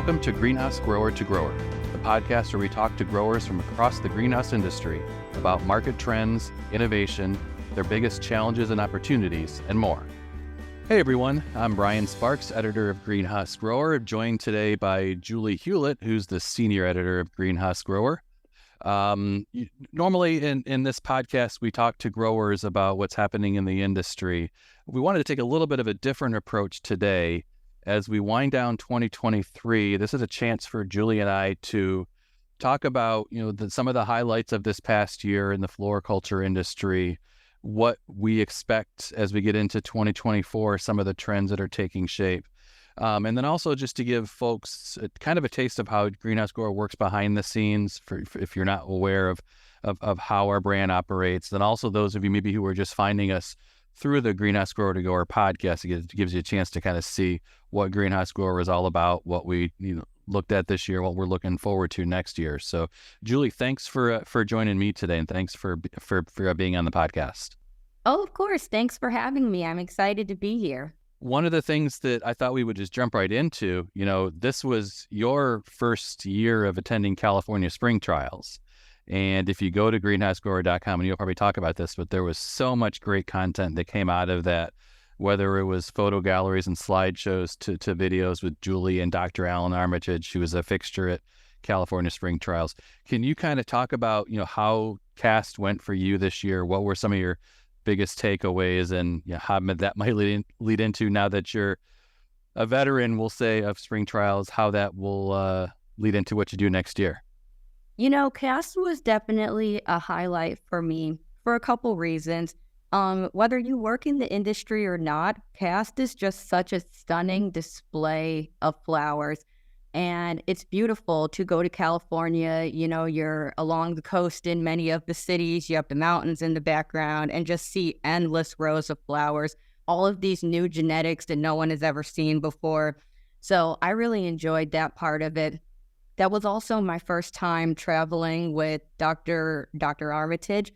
Welcome to Greenhouse Grower to Grower, the podcast where we talk to growers from across the greenhouse industry about market trends, innovation, their biggest challenges and opportunities, and more. Hey everyone, I'm Brian Sparks, editor of Greenhouse Grower, joined today by Julie Hullett, who's the senior editor of Greenhouse Grower. Normally in this podcast, we talk to growers about what's happening in the industry. We wanted to take a little bit of a different approach today. As we wind down 2023, this is a chance for Julie and I to talk about, some of the highlights of this past year in the floriculture industry, what we expect as we get into 2024, some of the trends that are taking shape. And then also just to give folks kind of a taste of how Greenhouse Grower works behind the scenes, for if you're not aware of how our brand operates. Then also those of you maybe who are just finding us through the Greenhouse Grower to Grower podcast, it gives you a chance to kind of see what Greenhouse Grower is all about, what we looked at this year, what we're looking forward to next year. So, Julie, thanks for joining me today, and thanks for being on the podcast. Oh, of course. Thanks for having me. I'm excited to be here. One of the things that I thought we would just jump right into, this was your first year of attending California spring trials. And if you go to greenhousegrower.com, and you'll probably talk about this, but there was so much great content that came out of that, whether it was photo galleries and slideshows to videos with Julie and Dr. Alan Armitage, who was a fixture at California spring trials. Can you kind of talk about, how CAST went for you this year? What were some of your biggest takeaways, and how that might lead into, now that you're a veteran, we'll say, of spring trials, how that will lead into what you do next year? CAST was definitely a highlight for me for a couple reasons. Whether you work in the industry or not, CAST is just such a stunning display of flowers. And it's beautiful to go to California. You're along the coast in many of the cities. You have the mountains in the background and just see endless rows of flowers, all of these new genetics that no one has ever seen before. So I really enjoyed that part of it. That was also my first time traveling with Dr. Armitage.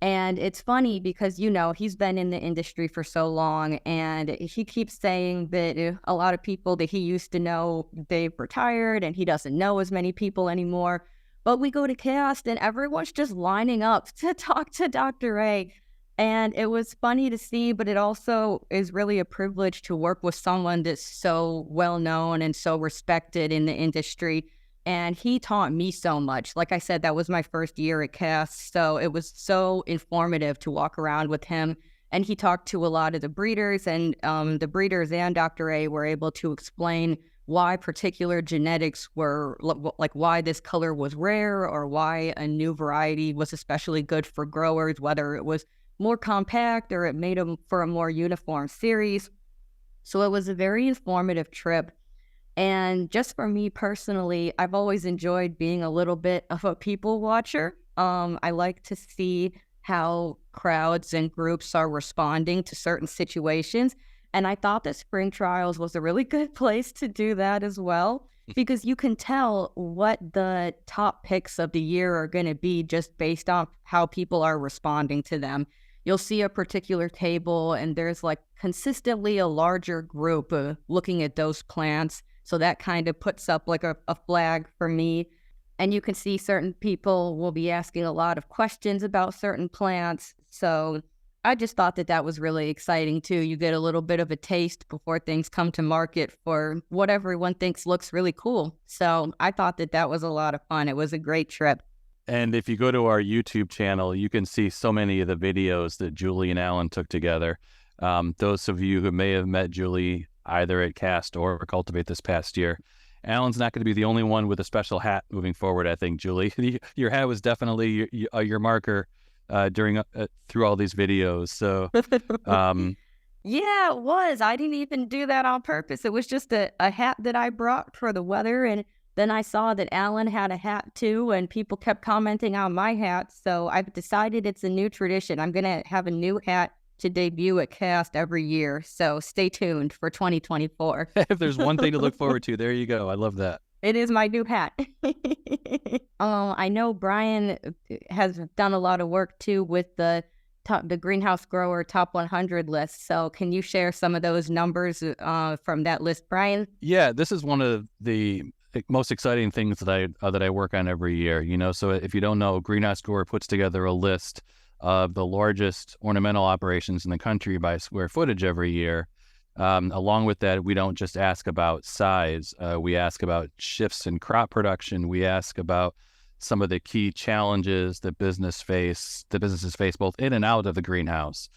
And it's funny because, he's been in the industry for so long, and he keeps saying that a lot of people that he used to know, they've retired and he doesn't know as many people anymore. But we go to CAST and everyone's just lining up to talk to Dr. A. And it was funny to see, but it also is really a privilege to work with someone that's so well known and so respected in the industry. And he taught me so much. Like I said, that was my first year at CAST, so it was so informative to walk around with him. And he talked to a lot of the breeders, and the breeders and Dr. A were able to explain why particular genetics were, like why this color was rare, or why a new variety was especially good for growers, whether it was more compact or it made them for a more uniform series. So it was a very informative trip. And just for me personally, I've always enjoyed being a little bit of a people watcher. I like to see how crowds and groups are responding to certain situations. And I thought that spring trials was a really good place to do that as well, because you can tell what the top picks of the year are going to be just based on how people are responding to them. You'll see a particular table and there's consistently a larger group looking at those plants. So that kind of puts up a flag for me. And you can see certain people will be asking a lot of questions about certain plants. So I just thought that was really exciting too. You get a little bit of a taste before things come to market for what everyone thinks looks really cool. So I thought that was a lot of fun. It was a great trip. And if you go to our YouTube channel, you can see so many of the videos that Julie and Alan took together. Those of you who may have met Julie either at CAST or Cultivate this past year, Alan's not going to be the only one with a special hat moving forward, I think, Julie. Your hat was definitely your marker through all these videos. So, yeah, it was. I didn't even do that on purpose. It was just a hat that I brought for the weather, and then I saw that Alan had a hat too, and people kept commenting on my hat. So I've decided it's a new tradition. I'm going to have a new hat to debut at CAST every year. So stay tuned for 2024. If there's one thing to look forward to, there you go. I love that. It is my new hat. I know Brian has done a lot of work too with the Greenhouse Grower Top 100 list. So can you share some of those numbers from that list, Brian? Yeah, this is one of the most exciting things that I work on every year. So if you don't know, Greenhouse Grower puts together a list of the largest ornamental operations in the country by square footage every year. Along with that, we don't just ask about size. We ask about shifts in crop production. We ask about some of the key challenges that businesses face both in and out of the greenhouse.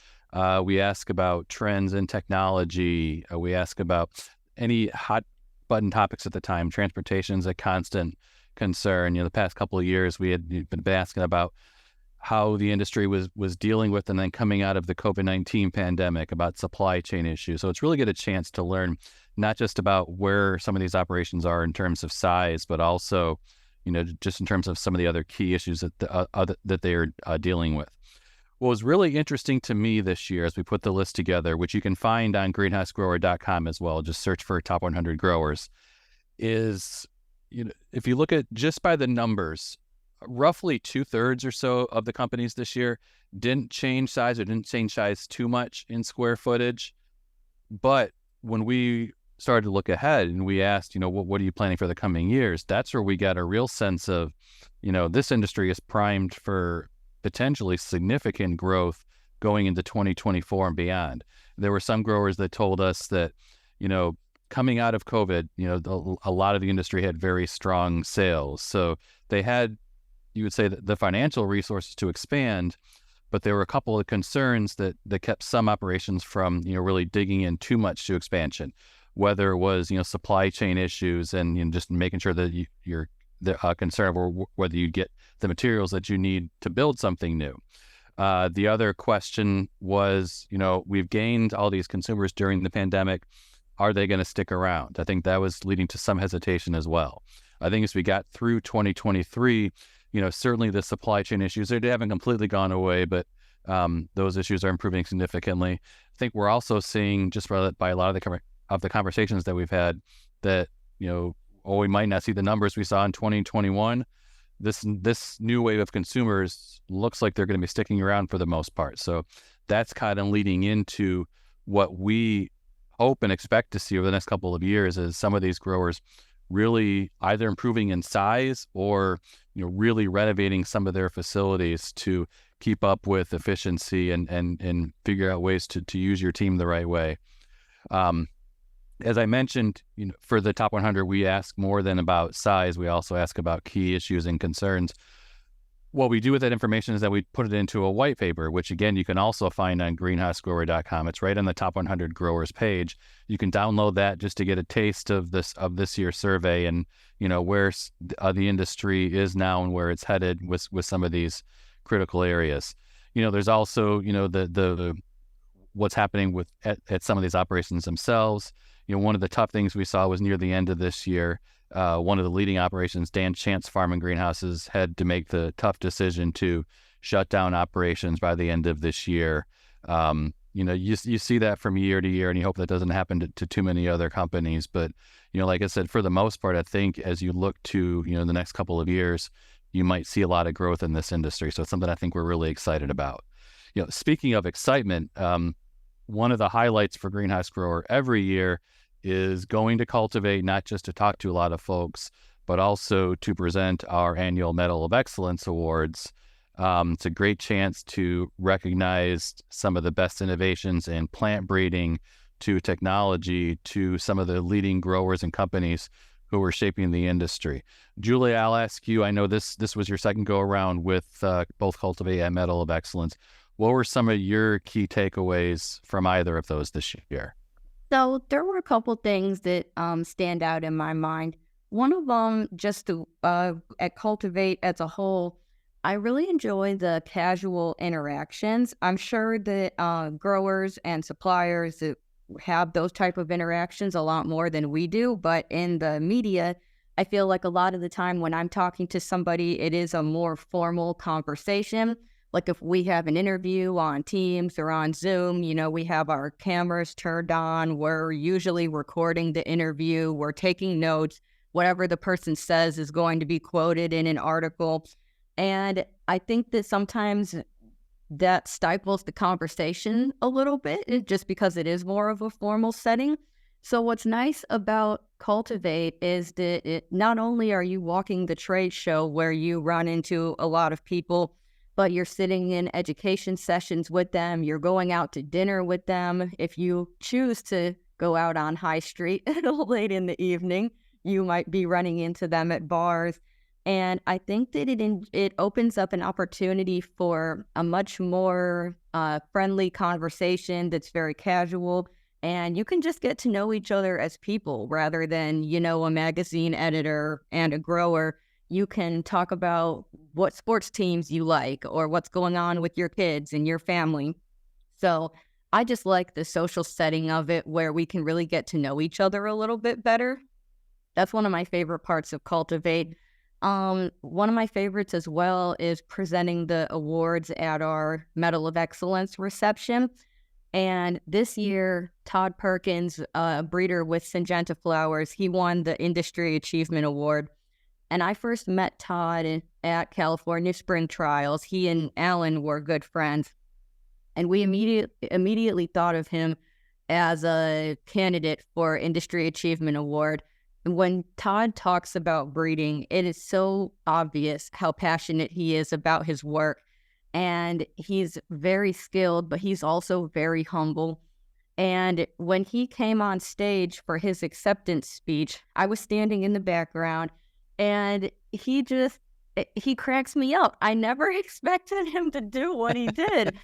We ask about trends in technology. We ask about any hot button topics at the time. Transportation is a constant concern. The past couple of years, we had been asking about how the industry was dealing with and then coming out of the COVID-19 pandemic, about supply chain issues. So it's really get a chance to learn not just about where some of these operations are in terms of size, but also, just in terms of some of the other key issues that they are dealing with. What was really interesting to me this year as we put the list together, which you can find on greenhousegrower.com as well, just search for top 100 growers, is, if you look at just by the numbers, roughly 2/3 or so of the companies this year didn't change size too much in square footage. But when we started to look ahead and we asked, what are you planning for the coming years? That's where we got a real sense of, this industry is primed for potentially significant growth going into 2024 and beyond. There were some growers that told us that, coming out of COVID, a lot of the industry had very strong sales. So they had, you would say, the financial resources to expand, but there were a couple of concerns that kept some operations from, really digging in too much to expansion, whether it was, supply chain issues and just making sure that you're concerned over whether you get the materials that you need to build something new. The other question was, we've gained all these consumers during the pandemic. Are they going to stick around? I think that was leading to some hesitation as well. I think as we got through 2023, certainly the supply chain issues, they haven't completely gone away, but those issues are improving significantly. I think we're also seeing, just by a lot of the conversations that we've had, that, we might not see the numbers we saw in 2021. This new wave of consumers looks like they're going to be sticking around for the most part. So that's kind of leading into what we hope and expect to see over the next couple of years, is some of these growers really either improving in size or, really renovating some of their facilities to keep up with efficiency and figure out ways to use your team the right way. As I mentioned, for the top 100, we ask more than about size. We also ask about key issues and concerns. What we do with that information is that we put it into a white paper, which again, you can also find on greenhousegrower.com. It's right on the top 100 growers page. You can download that just to get a taste of this year's survey and, where the industry is now and where it's headed with some of these critical areas. There's also, the what's happening at some of these operations themselves. One of the tough things we saw was near the end of this year, one of the leading operations, Dan Chance Farm and Greenhouses, had to make the tough decision to shut down operations by the end of this year. You see that from year to year, and you hope that doesn't happen to too many other companies. But, like I said, for the most part, I think as you look to, the next couple of years, you might see a lot of growth in this industry. So it's something I think we're really excited about. Speaking of excitement, one of the highlights for Greenhouse Grower every year is going to Cultivate, not just to talk to a lot of folks, but also to present our annual Medal of Excellence Awards. It's a great chance to recognize some of the best innovations in plant breeding, to technology, to some of the leading growers and companies who are shaping the industry. Julie, I'll ask you, I know this was your second go around with both Cultivate and Medal of Excellence. What were some of your key takeaways from either of those this year? So there were a couple things that stand out in my mind. One of them, just at Cultivate as a whole, I really enjoy the casual interactions. I'm sure that growers and suppliers that have those type of interactions a lot more than we do, but in the media, I feel like a lot of the time when I'm talking to somebody, it is a more formal conversation. Like if we have an interview on Teams or on Zoom, we have our cameras turned on. We're usually recording the interview. We're taking notes. Whatever the person says is going to be quoted in an article. And I think that sometimes that stifles the conversation a little bit, just because it is more of a formal setting. So what's nice about Cultivate is that not only are you walking the trade show where you run into a lot of people, but you're sitting in education sessions with them, you're going out to dinner with them. If you choose to go out on High Street late in the evening, you might be running into them at bars. And I think that it opens up an opportunity for a much more friendly conversation that's very casual, and you can just get to know each other as people rather than, a magazine editor and a grower. You can talk about what sports teams you like or what's going on with your kids and your family. So I just like the social setting of it where we can really get to know each other a little bit better. That's one of my favorite parts of Cultivate. One of my favorites as well is presenting the awards at our Medal of Excellence reception. And this year, Todd Perkins, a breeder with Syngenta Flowers, he won the Industry Achievement Award. And I first met Todd at California Spring Trials. He and Alan were good friends. And we immediately thought of him as a candidate for Industry Achievement Award. And when Todd talks about breeding, it is so obvious how passionate he is about his work. And he's very skilled, but he's also very humble. And when he came on stage for his acceptance speech, I was standing in the background, and he cracks me up. I never expected him to do what he did.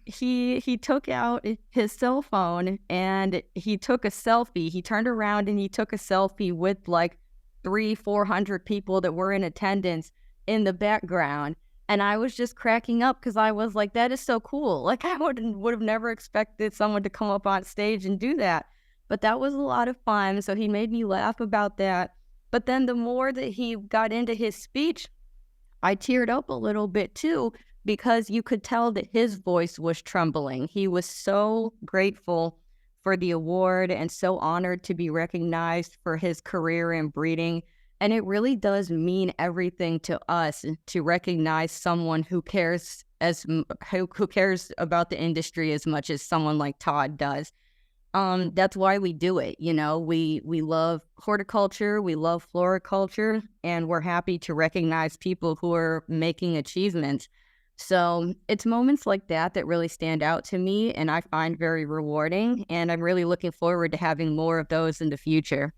He took out his cell phone and he took a selfie. He turned around and he took a selfie with like 400 people that were in attendance in the background. And I was just cracking up because I was like, that is so cool. Like, I would have never expected someone to come up on stage and do that. But that was a lot of fun. So he made me laugh about that. But then the more that he got into his speech, I teared up a little bit too, because you could tell that his voice was trembling. He was so grateful for the award and so honored to be recognized for his career in breeding. And it really does mean everything to us to recognize someone who cares who cares about the industry as much as someone like Todd does. That's why we do it. We love horticulture, we love floriculture, and we're happy to recognize people who are making achievements. So it's moments like that that really stand out to me and I find very rewarding. And I'm really looking forward to having more of those in the future.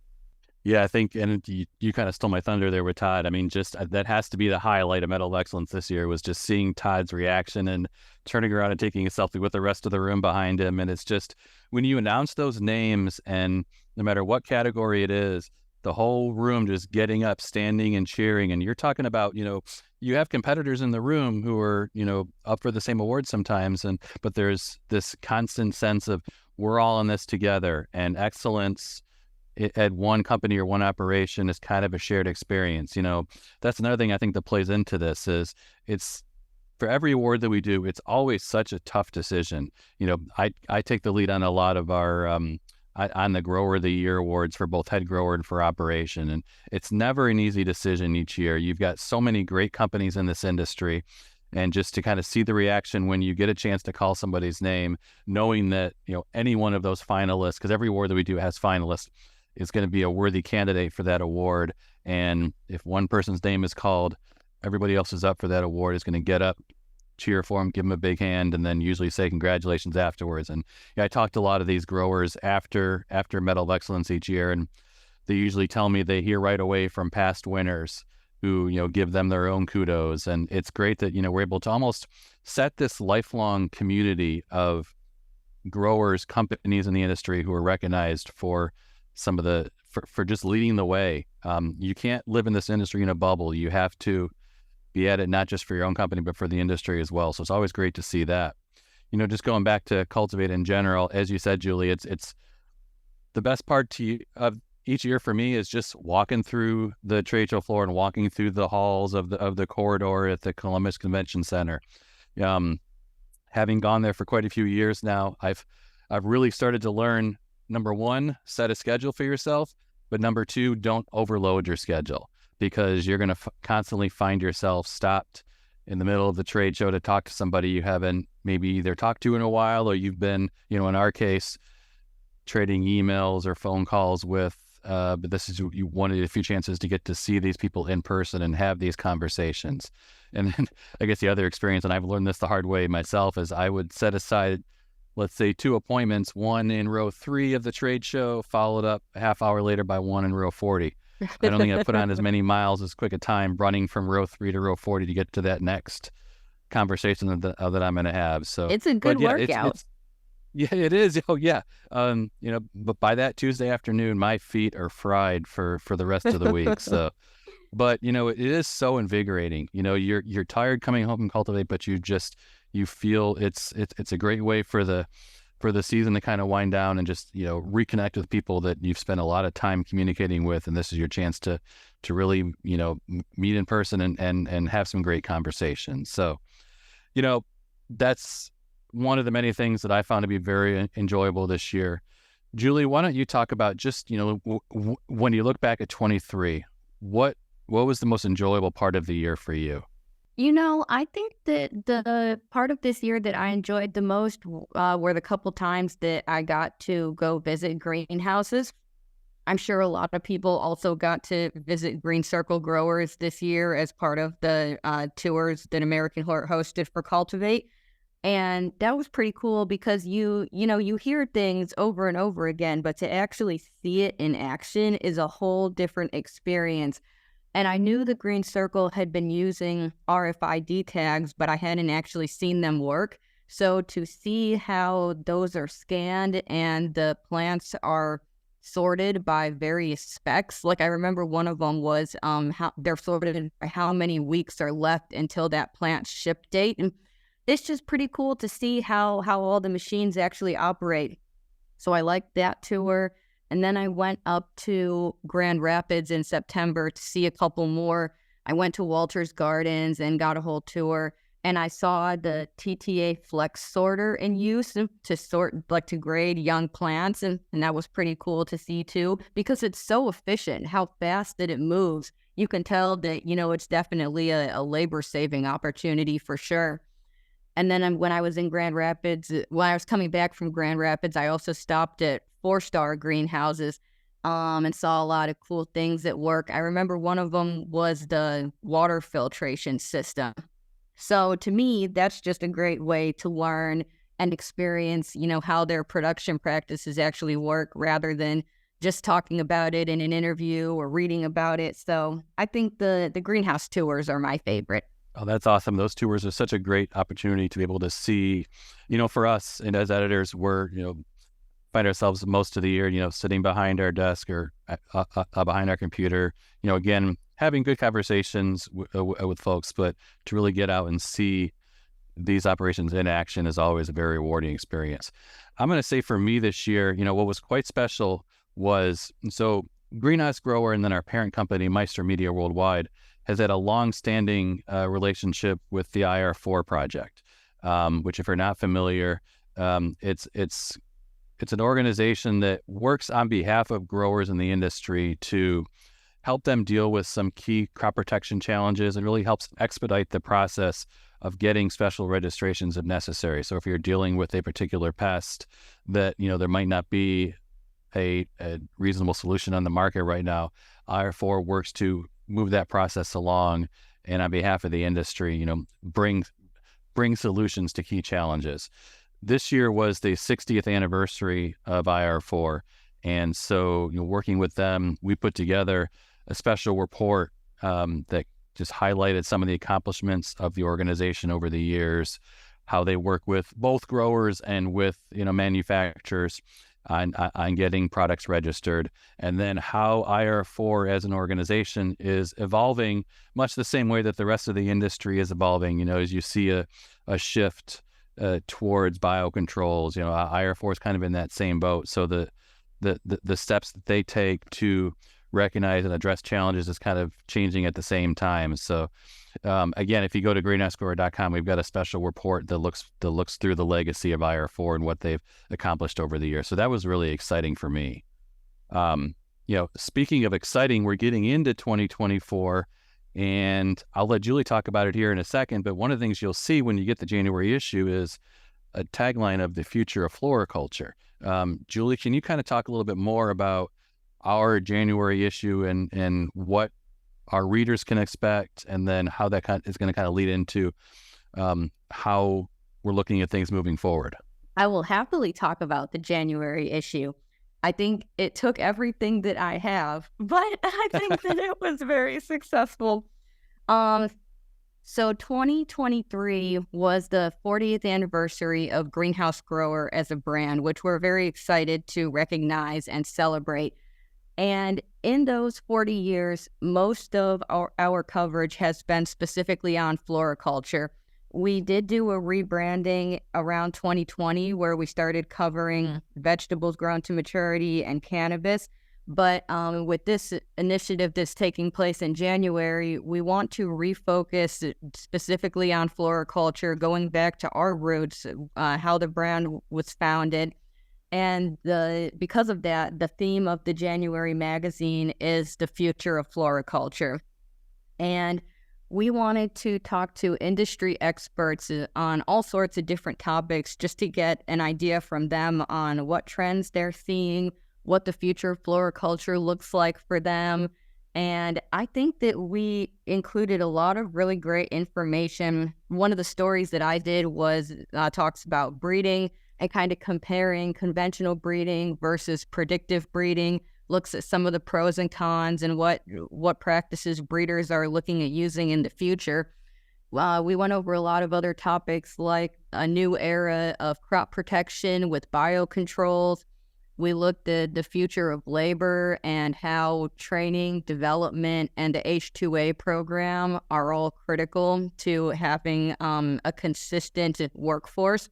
Yeah, I think, and you kind of stole my thunder there with Todd. I mean, just that has to be the highlight of Medal of Excellence this year, was just seeing Todd's reaction and turning around and taking a selfie with the rest of the room behind him. And it's just, when you announce those names, and no matter what category it is, the whole room just getting up, standing and cheering. And you're talking about, you have competitors in the room who are, up for the same award sometimes. But there's this constant sense of, we're all in this together, and excellence at one company or one operation is kind of a shared experience. That's another thing I think that plays into this is, it's, for every award that we do, it's always such a tough decision. I take the lead on a lot of our, on the Grower of the Year awards for both head grower and for operation. And it's never an easy decision each year. You've got so many great companies in this industry. And just to kind of see the reaction when you get a chance to call somebody's name, knowing that, any one of those finalists, because every award that we do has finalists, is going to be a worthy candidate for that award. And if one person's name is called, everybody else is up for that award is going to get up, cheer for him, give him a big hand, and then usually say congratulations afterwards. And I talked to a lot of these growers after Medal of Excellence each year, and they usually tell me they hear right away from past winners who, give them their own kudos. And it's great that, we're able to almost set this lifelong community of growers, companies in the industry who are recognized for some of for just leading the way. You can't live in this industry in a bubble. You have to be at it not just for your own company, but for the industry as well. So it's always great to see that. Just going back to Cultivate in general, as you said, Julie, it's the best part of each year for me is just walking through the trade show floor and walking through the halls of the corridor at the Columbus Convention Center. Having gone there for quite a few years now, I've really started to learn, number one, set a schedule for yourself, but number two, don't overload your schedule, because you're going to constantly find yourself stopped in the middle of the trade show to talk to somebody you haven't maybe either talked to in a while, or you've been, in our case, trading emails or phone calls with. But this is you wanted a few chances to get to see these people in person and have these conversations. And then I guess the other experience, and I've learned this the hard way myself, is I would set aside, let's say, 2 appointments, one in row 3 of the trade show, followed up a half hour later by one in row 40. I don't think I put on as many miles as quick a time running from row 3 to row 40 to get to that next conversation that I'm going to have. So It's a good but yeah, workout. yeah, it is. Oh yeah. But by that Tuesday afternoon, my feet are fried for the rest of the week. So, but it is so invigorating. You're tired coming home from cultivate, but you feel it's a great way for the season to kind of wind down and just reconnect with people that you've spent a lot of time communicating with, and this is your chance to really meet in person and have some great conversations. So that's one of the many things that I found to be very enjoyable this year. Julie, why don't you talk about just when you look back at 23, what was the most enjoyable part of the year for you? I think that the part of this year that I enjoyed the most were the couple times that I got to go visit greenhouses. I'm sure a lot of people also got to visit Green Circle growers this year as part of the tours that American Hullett hosted for Cultivate. And that was pretty cool because you hear things over and over again, but to actually see it in action is a whole different experience. And I knew the Green Circle had been using RFID tags, but I hadn't actually seen them work. So to see how those are scanned and the plants are sorted by various specs, like I remember one of them was how they're sorted by how many weeks are left until that plant's ship date. And it's just pretty cool to see how all the machines actually operate. So I liked that tour. And then I went up to Grand Rapids in September to see a couple more. I went to Walter's Gardens and got a whole tour. And I saw the TTA Flex sorter in use to sort, like to grade young plants. And that was pretty cool to see too, because it's so efficient, how fast that it moves. You can tell that, it's definitely a labor-saving opportunity for sure. And then when I was in Grand Rapids, when I was coming back from Grand Rapids, I also stopped at 4-star greenhouses and saw a lot of cool things at work. I remember one of them was the water filtration system. So to me, that's just a great way to learn and experience, how their production practices actually work rather than just talking about it in an interview or reading about it. So I think the greenhouse tours are my favorite. Oh, that's awesome. Those tours are such a great opportunity to be able to see, for us and as editors, we're, find ourselves most of the year, sitting behind our desk or behind our computer, again, having good conversations with folks, but to really get out and see these operations in action is always a very rewarding experience. I'm going to say for me this year, what was quite special was, so Greenhouse Grower and then our parent company, Meister Media Worldwide, has had a long-standing relationship with the IR4 project, which, if you're not familiar, it's an organization that works on behalf of growers in the industry to help them deal with some key crop protection challenges and really helps expedite the process of getting special registrations if necessary. So if you're dealing with a particular pest that, there might not be a reasonable solution on the market right now, IR4 works to move that process along and on behalf of the industry, bring solutions to key challenges. This year was the 60th anniversary of IR4. And so, working with them, we put together a special report that just highlighted some of the accomplishments of the organization over the years, how they work with both growers and with, manufacturers on getting products registered, and then how IR4 as an organization is evolving much the same way that the rest of the industry is evolving. As you see a shift towards biocontrols, IR4 is kind of in that same boat. So the steps that they take to recognize and address challenges is kind of changing at the same time. So again, if you go to greenhousegrower.com, we've got a special report that looks through the legacy of IR4 and what they've accomplished over the years. So that was really exciting for me. Speaking of exciting, we're getting into 2024, and I'll let Julie talk about it here in a second. But one of the things you'll see when you get the January issue is a tagline of the future of floriculture. Julie, can you kind of talk a little bit more about our January issue and what our readers can expect, and then how that is going to kind of lead into how we're looking at things moving forward? I will happily talk about the January issue. I think it took everything that I have, but I think that it was very successful. Um, so 2023 was the 40th anniversary of Greenhouse Grower as a brand, which we're very excited to recognize and celebrate. And in those 40 years, most of our coverage has been specifically on floriculture. We did do a rebranding around 2020 where we started covering vegetables grown to maturity and cannabis. But with this initiative that's taking place in January, we want to refocus specifically on floriculture, going back to our roots, how the brand was founded. And because of that, the theme of the January magazine is the future of floriculture. And we wanted to talk to industry experts on all sorts of different topics just to get an idea from them on what trends they're seeing, what the future of floriculture looks like for them. And I think that we included a lot of really great information. One of the stories that I did was talks about breeding and kind of comparing conventional breeding versus predictive breeding, looks at some of the pros and cons and what practices breeders are looking at using in the future. We went over a lot of other topics like a new era of crop protection with biocontrols. We looked at the future of labor and how training, development, and the H-2A program are all critical to having a consistent workforce.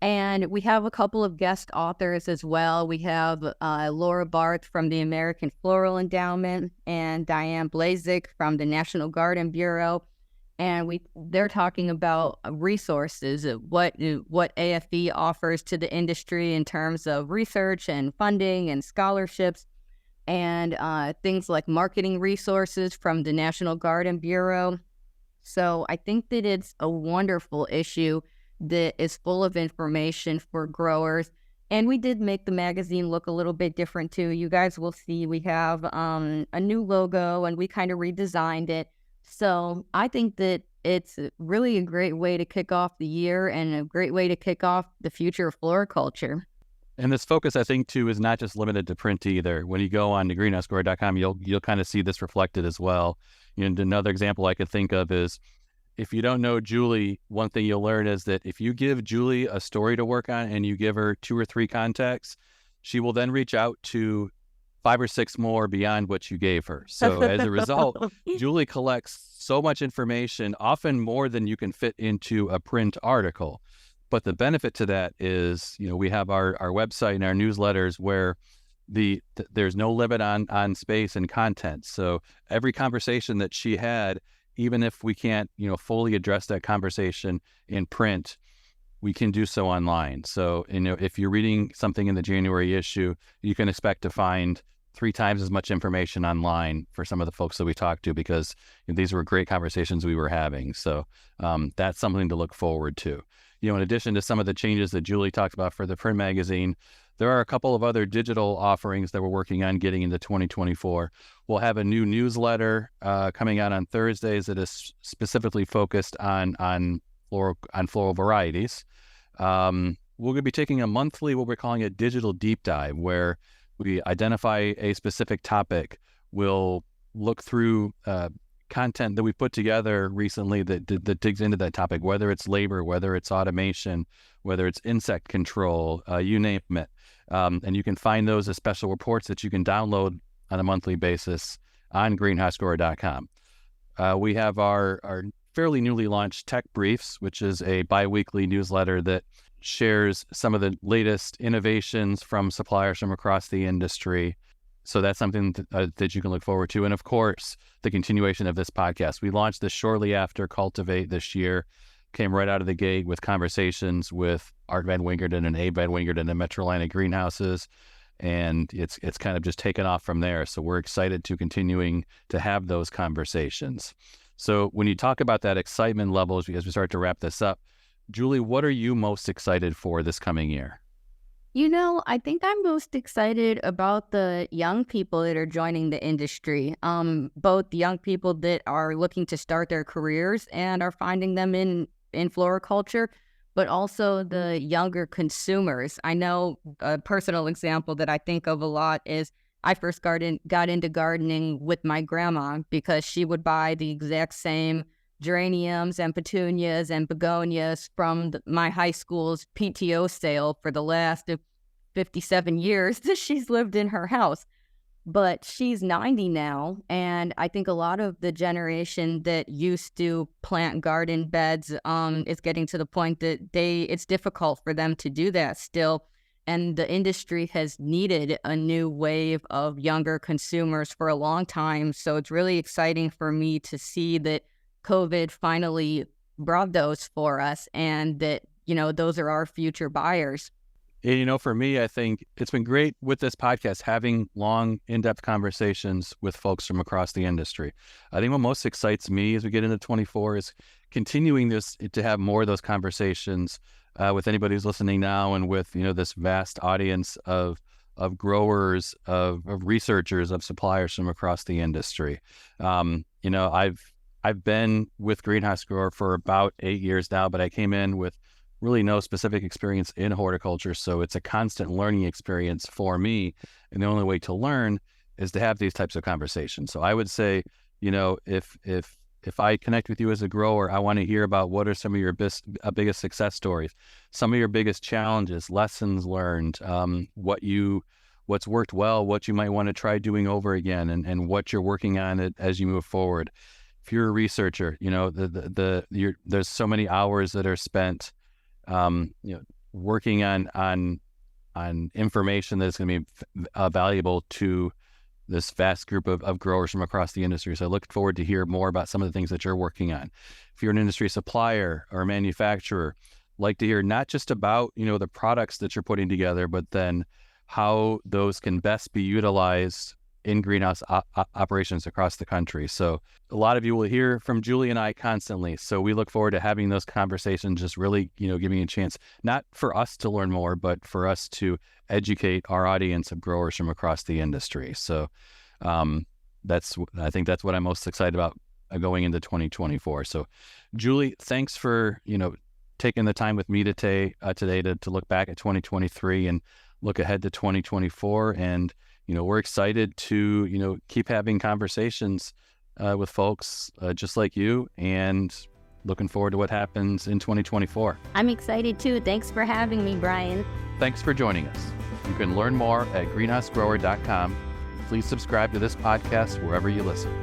And we have a couple of guest authors as well. We have Laura Barth from the American Floral Endowment and Diane Blazik from the National Garden Bureau. And they're talking about resources, what AFE offers to the industry in terms of research and funding and scholarships, and things like marketing resources from the National Garden Bureau. So I think that it's a wonderful issue that is full of information for growers. And we did make the magazine look a little bit different too. You guys will see we have a new logo and we kind of redesigned it. So I think that it's really a great way to kick off the year and a great way to kick off the future of floriculture. And this focus, I think, too, is not just limited to print either. When you go on to greenhousegrower.com, you'll kind of see this reflected as well. And another example I could think of is, if you don't know Julie, one thing you'll learn is that if you give Julie a story to work on and you give her 2 or 3 contacts, she will then reach out to 5 or 6 more beyond what you gave her. So as a result, Julie collects so much information, often more than you can fit into a print article. But the benefit to that is, we have our website and our newsletters where there's no limit on space and content. So every conversation that she had, even if we can't, fully address that conversation in print, we can do so online. So, if you're reading something in the January issue, you can expect to find 3 times as much information online for some of the folks that we talked to, because these were great conversations we were having. So that's something to look forward to. In addition to some of the changes that Julie talked about for the print magazine, there are a couple of other digital offerings that we're working on getting into 2024. We'll have a new newsletter coming out on Thursdays that is specifically focused on floral varieties. We're going to be taking a monthly, what we're calling a digital deep dive, where we identify a specific topic. We'll look through content that we put together recently that digs into that topic, whether it's labor, whether it's automation, whether it's insect control, you name it. And you can find those as special reports that you can download on a monthly basis on greenhousegrower.com. We have our fairly newly launched Tech Briefs, which is a bi-weekly newsletter that shares some of the latest innovations from suppliers from across the industry. So that's something that you can look forward to. And of course, the continuation of this podcast. We launched this shortly after Cultivate this year, came right out of the gate with conversations with Art Van Wingerden and Abe Van Wingerden and Metro Atlantic Greenhouses. And it's kind of just taken off from there. So we're excited to continuing to have those conversations. So when you talk about that excitement level as we start to wrap this up, Julie, what are you most excited for this coming year? I think I'm most excited about the young people that are joining the industry. Both young people that are looking to start their careers and are finding them in floriculture, but also the younger consumers. I know a personal example that I think of a lot is I first got into gardening with my grandma because she would buy the exact same geraniums and petunias and begonias from my high school's PTO sale for the last 57 years that she's lived in her house. But she's 90 now, and I think a lot of the generation that used to plant garden beds is getting to the point that it's difficult for them to do that still. And the industry has needed a new wave of younger consumers for a long time. So it's really exciting for me to see that COVID finally brought those for us, and that, those are our future buyers. And, for me, I think it's been great with this podcast, having long, in-depth conversations with folks from across the industry. I think what most excites me as we get into 24 is continuing to have more of those conversations with anybody who's listening now, and with, this vast audience of growers, of researchers, of suppliers from across the industry. I've been with Greenhouse Grower for about 8 years now, but I came in with really no specific experience in horticulture. So it's a constant learning experience for me. And the only way to learn is to have these types of conversations. So I would say, if I connect with you as a grower, I want to hear about what are some of your biggest success stories, some of your biggest challenges, lessons learned, what's worked well, what you might want to try doing over again, and what you're working on as you move forward. If you're a researcher, there's so many hours that are spent, working on information that's going to be valuable to this vast group of growers from across the industry. So I look forward to hear more about some of the things that you're working on. If you're an industry supplier or a manufacturer, like to hear not just about, the products that you're putting together, but then how those can best be utilized in greenhouse operations across the country. So a lot of you will hear from Julie and I constantly. So we look forward to having those conversations, just really, giving a chance, not for us to learn more, but for us to educate our audience of growers from across the industry. So I think that's what I'm most excited about going into 2024. So Julie, thanks for, taking the time with me today to look back at 2023 and look ahead to 2024. And we're excited to, keep having conversations with folks just like you, and looking forward to what happens in 2024. I'm excited too. Thanks for having me, Brian. Thanks for joining us. You can learn more at greenhousegrower.com. Please subscribe to this podcast wherever you listen.